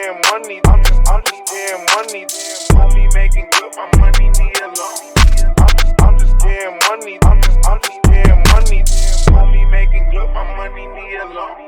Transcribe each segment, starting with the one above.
getting money. I'm just getting money. Homie making good, my money need a loan. I'm just getting money. I'm just getting money. Homie making good, my money need a loan.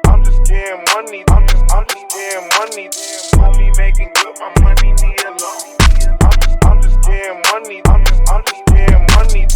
I'm just getting money. I'm just getting money. Homie making good, my money need a loan. I'm just getting money. I'm just getting money.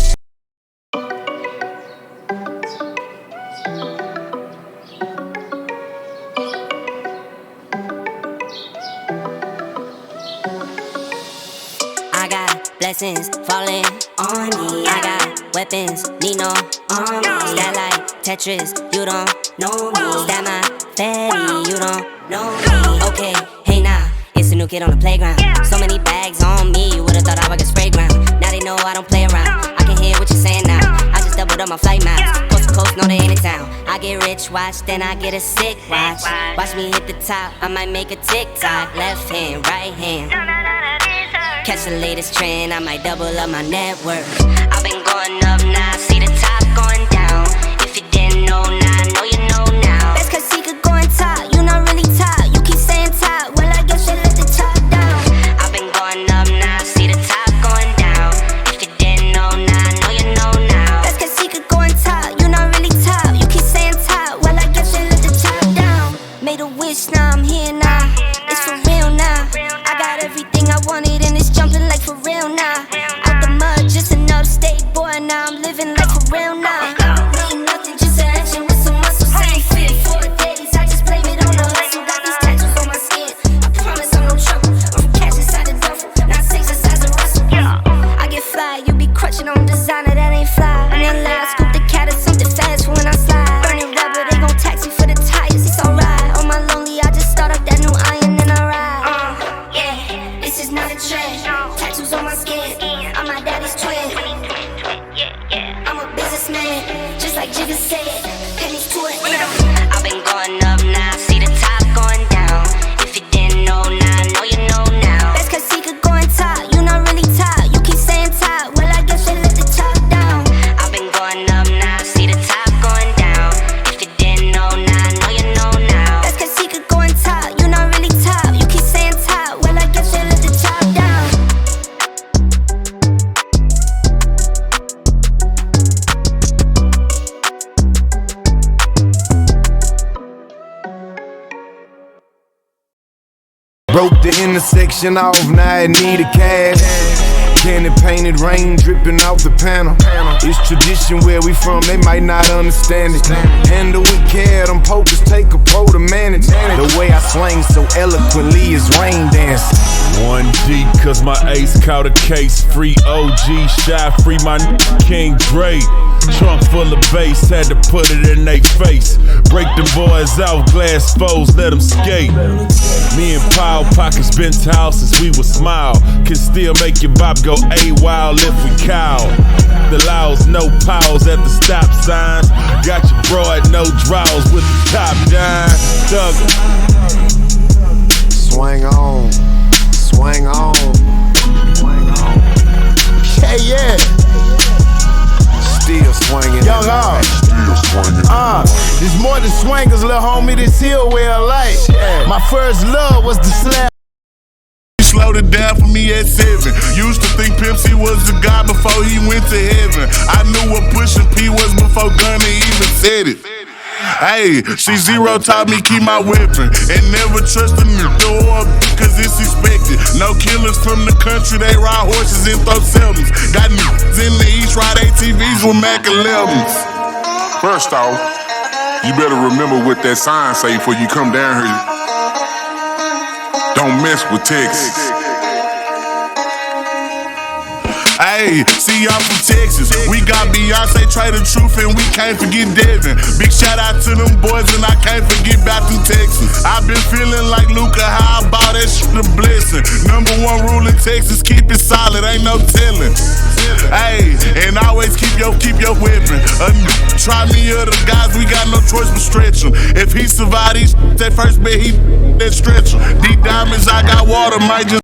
I got blessings falling on me. I got weapons, need no army. That like Tetris, you don't know me. That my fatty, you don't know me. Okay, hey now, it's a new kid on the playground. So many bags on me, you would've thought I was a spray ground. Now they know I don't play around. I can hear what you're saying now. I just doubled up my flight miles. Coast to coast, no they ain't in town. I get rich, watch, then I get a sick watch. Watch me hit the top, I might make a TikTok. Left hand, right hand. Catch the latest trend, I might double up my net worth. I've been going up now, see the top going down. If you didn't know now, I know you know now. That's cause he could go on top, you not really top. You keep saying top, well I guess you let the top down. I've been going up now, see the top going down. If you didn't know now, I know you know now. That's cause he could go on top, you not really top. You keep saying top, well I guess you let the top down. Made a wish, now I'm here now. It's for real now. I got everything I wanted and it's jumping like for real now. Out the mud, just an upstate boy, now I'm living like for real now. Ain't nothing, just an action with some muscle. I ain't fit 4 days, I just blame it on the hustle. Got these tattoos on my skin, I promise I'm no trouble. I'm from cash inside the duffel, not 6 inside the Russell. I get fly, you be crutching on designer that ain't fly. And then lie, scoop the cat or something fast for when I slide. Burning rubber, they gon' tax me for the tires, it's alright. On my lonely, I just start up that new iron and I ride. Yeah, this is not a trend. Tattoos on my skin, I'm my daddy's twin. I'm a businessman, just like Jigga said. Pennies to an end. I've been going up now, see the top going down. If you didn't know now, I know you know now. That's cause he could go on top, you not really top. You keep saying top, well I guess you let the top down. I've been going up now, see the top going down. If you didn't know now, I know you know now. That's cause he could go on top, you not really top. You keep saying top, well I guess you let the top down. Broke the intersection off, now I need a cash. Candy painted rain dripping off the panel. It's tradition where we from, they might not understand it. Handle with care, them pokers take a pro to manage. The way I swing so eloquently is rain dancing. 1G, cause my ace caught a case. Free OG, shy, free my King Dre. Trunk full of bass, had to put it in they face. Break them boys out, glass foes, let them skate. Me and Paul pockets bent houses, we would smile. Can still make your bop go AWOL if we cow. The laws, no pause at the stop signs. Got your broad, no draws with the top down. Thugger. Swing on, swing on, swing on. Yeah. Still swinging. Young R. There's more than swingers, little homie, this here way of life. My first love was the slap. Slowed it down for me at 7. Used to think Pimp C was the guy before he went to heaven. I knew what Pusha P was before Gunna even said it. Hey, C0 taught me keep my weapon and never trust a nigga or cause it's expected. No killers from the country, they ride horses and throw sevens. Got niggas in the East ride ATVs with Mac 11s. First off, you better remember what that sign say before you come down here. Don't mess with Texas. Hey, see y'all from Texas. We got Beyonce, Trey the Truth, and we can't forget Devin. Big shout out to them boys, and I can't forget back to Texas. I been feeling like Luca, how I bought that shit a blessing. Number one rule in Texas, keep it solid, ain't no telling. Hey, and always keep your weapon. Try me or the guys, we got no choice but stretch him. If he survive these, that first bet he that stretch him. These diamonds, I got water, might just